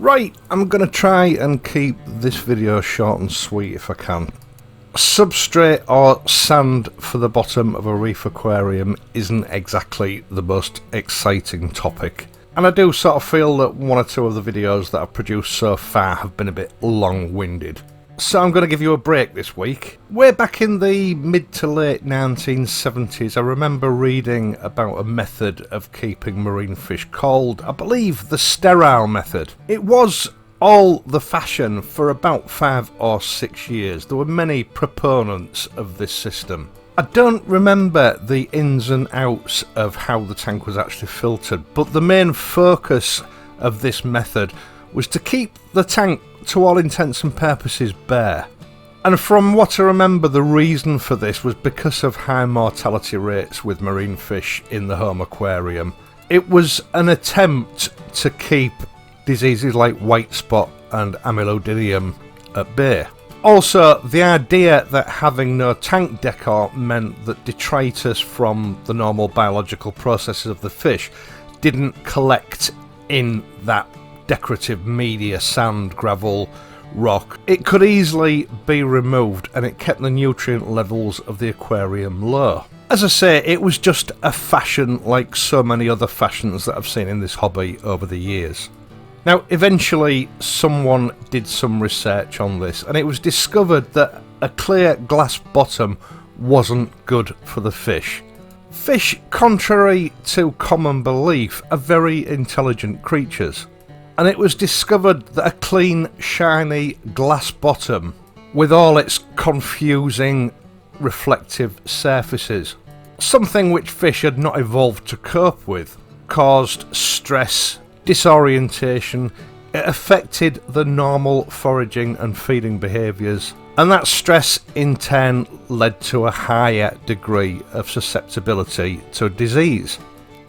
Right, I'm going to try and keep this video short and sweet if I can. Substrate or sand for the bottom of a reef aquarium isn't exactly the most exciting topic. And I do sort of feel that one or two of the videos that I've produced so far have been a bit long-winded. So I'm going to give you a break this week. Way back in the mid to late 1970s, I remember reading about a method of keeping marine fish cold. I believe the sterile method. It was all the fashion for about 5 or 6 years. There were many proponents of this system. I don't remember the ins and outs of how the tank was actually filtered, but the main focus of this method was to keep the tank to all intents and purposes bare. And from what I remember, the reason for this was because of high mortality rates with marine fish in the home aquarium. It was an attempt to keep diseases like white spot and amyloidium at bay. Also, the idea that having no tank decor meant that detritus from the normal biological processes of the fish didn't collect in that decorative media, sand, gravel, rock. It could easily be removed and it kept the nutrient levels of the aquarium low. As I say, it was just a fashion like so many other fashions that I've seen in this hobby over the years. Now, eventually someone did some research on this and it was discovered that a clear glass bottom wasn't good for the fish. Fish, contrary to common belief, are very intelligent creatures. And it was discovered that a clean, shiny glass bottom, with all its confusing, reflective surfaces, something which fish had not evolved to cope with, caused stress, disorientation. It affected the normal foraging and feeding behaviours, and that stress in turn led to a higher degree of susceptibility to disease.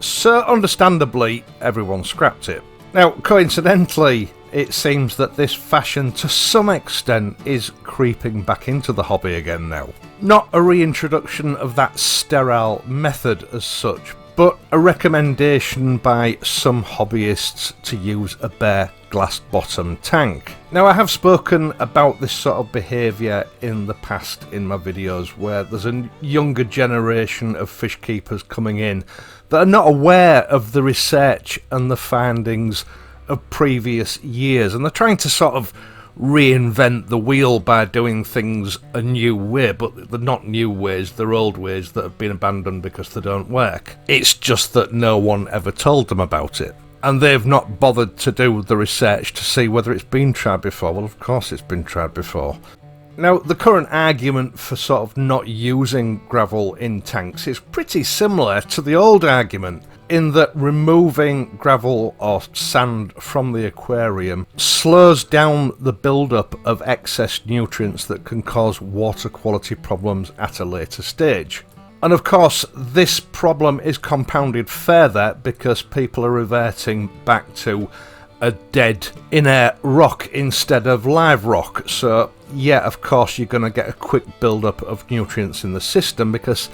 So understandably, everyone scrapped it. Now, coincidentally, it seems that this fashion to some extent is creeping back into the hobby again now. Not a reintroduction of that sterile method as such, but a recommendation by some hobbyists to use a bare glass bottom tank. Now, I have spoken about this sort of behaviour in the past in my videos, where there's a younger generation of fish keepers coming in that are not aware of the research and the findings of previous years, and they're trying to sort of reinvent the wheel by doing things a new way, but they're not new ways, they're old ways that have been abandoned because they don't work. It's just that no one ever told them about it, and they've not bothered to do the research to see whether it's been tried before. Well, of course it's been tried before. Now, the current argument for sort of not using gravel in tanks is pretty similar to the old argument, in that removing gravel or sand from the aquarium slows down the build-up of excess nutrients that can cause water quality problems at a later stage. And of course, this problem is compounded further because people are reverting back to a dead inert rock instead of live rock. So yeah, of course you're going to get a quick build-up of nutrients in the system because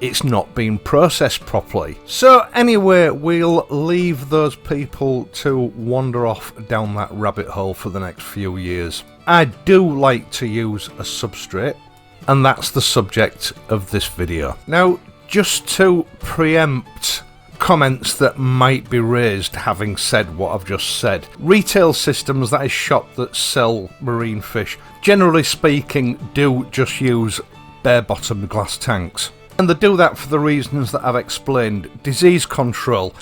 it's not being processed properly. So anyway, we'll leave those people to wander off down that rabbit hole for the next few years. I do like to use a substrate, and that's the subject of this video. Now, just to preempt comments that might be raised having said what I've just said, retail systems, that is shop that sell marine fish, generally speaking do just use bare bottom glass tanks. And they do that for the reasons that I've explained. Disease control.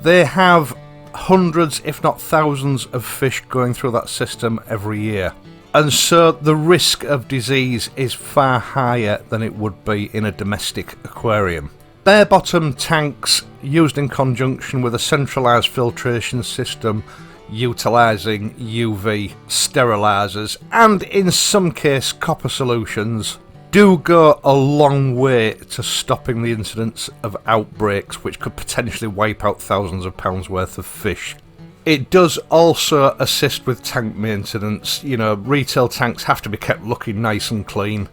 They have hundreds, if not thousands, of fish going through that system every year. And so the risk of disease is far higher than it would be in a domestic aquarium. Bare bottom tanks used in conjunction with a centralised filtration system utilising UV sterilisers and in some case copper solutions do go a long way to stopping the incidence of outbreaks which could potentially wipe out thousands of pounds worth of fish. It does also assist with tank maintenance. You know, retail tanks have to be kept looking nice and clean.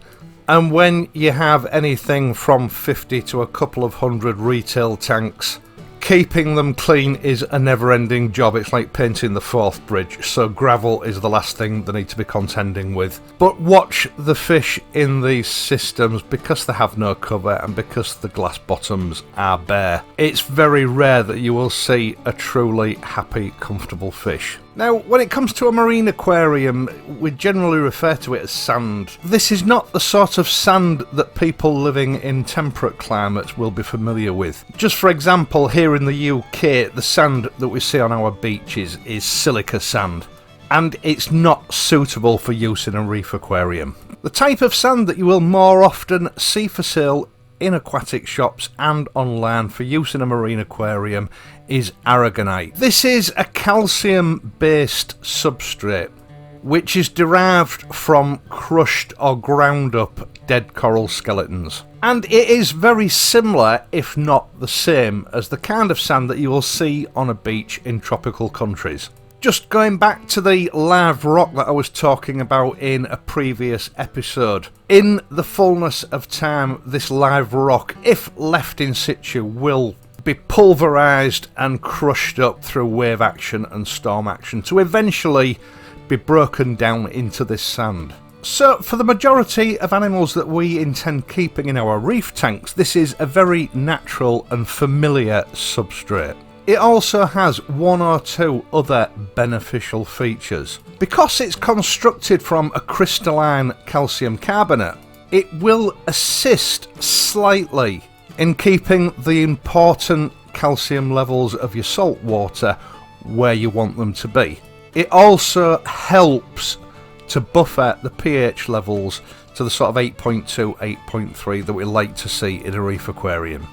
And when you have anything from 50 to a couple of hundred retail tanks, keeping them clean is a never-ending job. It's like painting the Forth Bridge, so gravel is the last thing they need to be contending with. But watch the fish in these systems, because they have no cover and because the glass bottoms are bare. It's very rare that you will see a truly happy, comfortable fish. Now, when it comes to a marine aquarium, we generally refer to it as sand. This is not the sort of sand that people living in temperate climates will be familiar with. Just for example, here in the UK, the sand that we see on our beaches is silica sand, and it's not suitable for use in a reef aquarium. The type of sand that you will more often see for sale in aquatic shops and online for use in a marine aquarium is aragonite. This is a calcium-based substrate which is derived from crushed or ground up dead coral skeletons. And it is very similar, if not the same, as the kind of sand that you will see on a beach in tropical countries. Just going back to the live rock that I was talking about in a previous episode. In the fullness of time, this live rock, if left in situ, will be pulverised and crushed up through wave action and storm action to eventually be broken down into this sand. So for the majority of animals that we intend keeping in our reef tanks, this is a very natural and familiar substrate. It also has one or two other beneficial features. Because it's constructed from a crystalline calcium carbonate, it will assist slightly in keeping the important calcium levels of your salt water where you want them to be. It also helps to buffer the pH levels to the sort of 8.2, 8.3 that we like to see in a reef aquarium.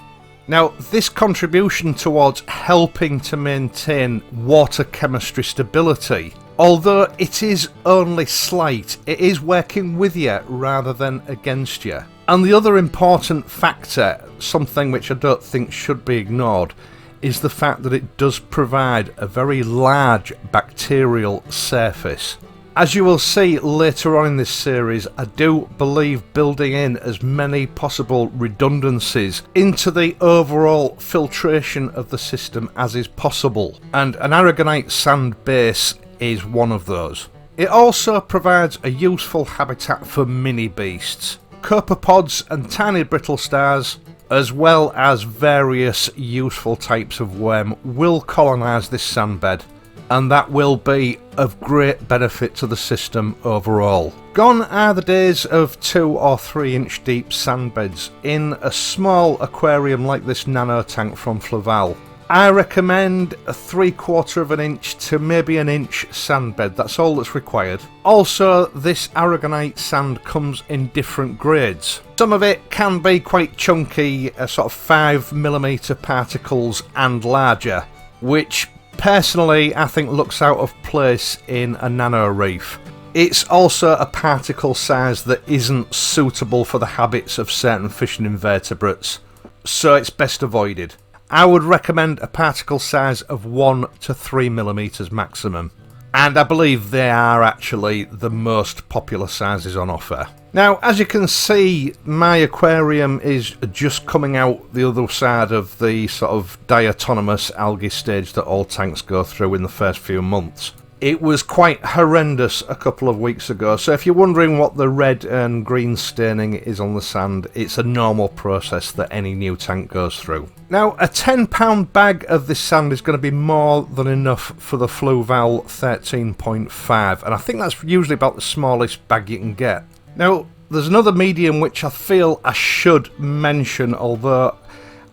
Now, this contribution towards helping to maintain water chemistry stability, although it is only slight, it is working with you rather than against you. And the other important factor, something which I don't think should be ignored, is the fact that it does provide a very large bacterial surface. As you will see later on in this series, I do believe building in as many possible redundancies into the overall filtration of the system as is possible, and an aragonite sand base is one of those. It also provides a useful habitat for mini beasts, copepods and tiny brittle stars, as well as various useful types of worm will colonise this sandbed, and that will be of great benefit to the system overall. Gone are the days of 2 or 3 inch deep sandbeds in a small aquarium like this nano tank from Fluval. I recommend a 3/4 of an inch to maybe an inch sandbed, that's all that's required. Also, this aragonite sand comes in different grades. Some of it can be quite chunky, sort of 5mm particles and larger, which personally I think looks out of place in a nano reef. It's also a particle size that isn't suitable for the habits of certain fish and invertebrates, so it's best avoided. I would recommend a particle size of 1 to 3mm maximum, and I believe they are actually the most popular sizes on offer. Now, as you can see, my aquarium is just coming out the other side of the sort of diatonomous algae stage that all tanks go through in the first few months. It was quite horrendous a couple of weeks ago, so if you're wondering what the red and green staining is on the sand, it's a normal process that any new tank goes through. Now, a £10 bag of this sand is going to be more than enough for the Fluval 13.5, and I think that's usually about the smallest bag you can get. Now, there's another medium which I feel I should mention, although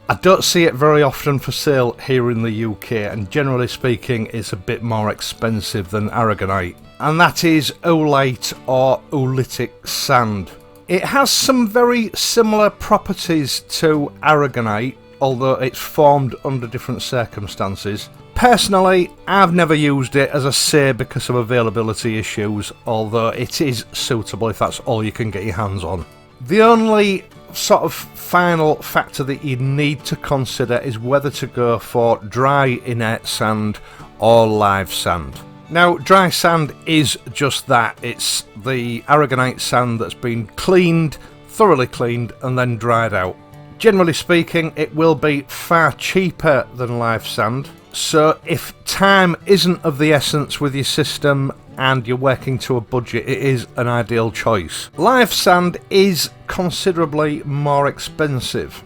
I don't see it very often for sale here in the UK, and generally speaking it's a bit more expensive than aragonite, and that is oolite or oolitic sand. It has some very similar properties to aragonite, although it's formed under different circumstances. Personally, I've never used it, as I say, because of availability issues, although it is suitable if that's all you can get your hands on. The only sort of final factor that you need to consider is whether to go for dry inert sand or live sand. Now, dry sand is just that. It's the aragonite sand that's been cleaned, thoroughly cleaned, and then dried out. Generally speaking, it will be far cheaper than live sand, so if time isn't of the essence with your system and you're working to a budget, it is an ideal choice. Live sand is considerably more expensive,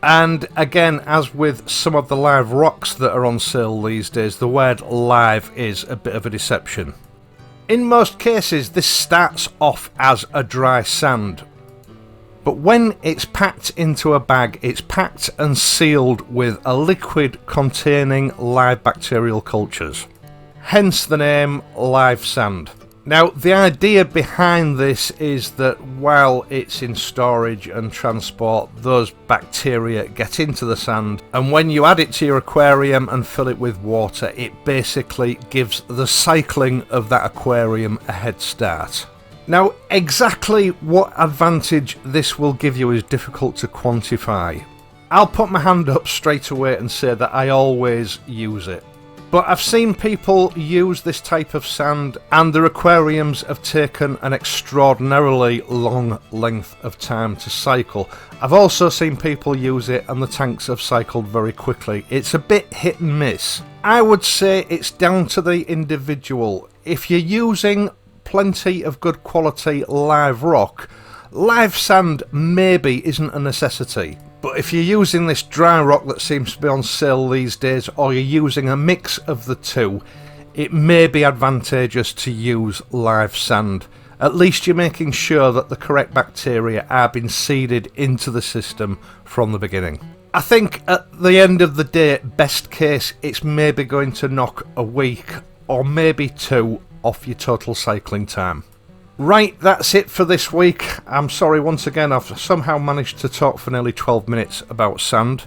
and again, as with some of the live rocks that are on sale these days, the word live is a bit of a deception. In most cases, this starts off as a dry sand, but when it's packed into a bag, it's packed and sealed with a liquid containing live bacterial cultures. Hence the name live sand. Now, the idea behind this is that while it's in storage and transport, those bacteria get into the sand, and when you add it to your aquarium and fill it with water, it basically gives the cycling of that aquarium a head start. Now, exactly what advantage this will give you is difficult to quantify. I'll put my hand up straight away and say that I always use it. But I've seen people use this type of sand and their aquariums have taken an extraordinarily long length of time to cycle. I've also seen people use it and the tanks have cycled very quickly. It's a bit hit and miss. I would say it's down to the individual. If you're using plenty of good quality live rock, live sand maybe isn't a necessity. But if you're using this dry rock that seems to be on sale these days, or you're using a mix of the two, it may be advantageous to use live sand. At least you're making sure that the correct bacteria are being seeded into the system from the beginning. I think at the end of the day, best case, it's maybe going to knock a week or maybe two off your total cycling time. Right, that's it for this week. I'm sorry once again, I've somehow managed to talk for nearly 12 minutes about sand.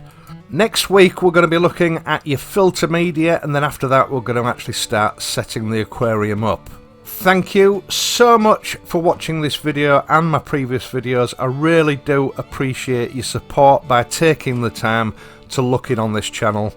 Next week we're going to be looking at your filter media, and then after that we're going to actually start setting the aquarium up. Thank you so much for watching this video and my previous videos. I really do appreciate your support by taking the time to look in on this channel.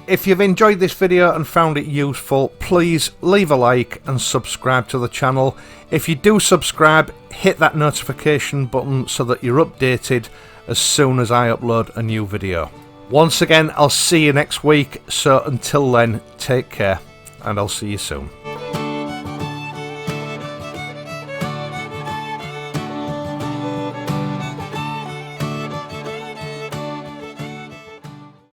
If you've enjoyed this video and found it useful, please leave a like and subscribe to the channel. If you do subscribe, hit that notification button so that you're updated as soon as I upload a new video. Once again, I'll see you next week, so until then, take care and I'll see you soon.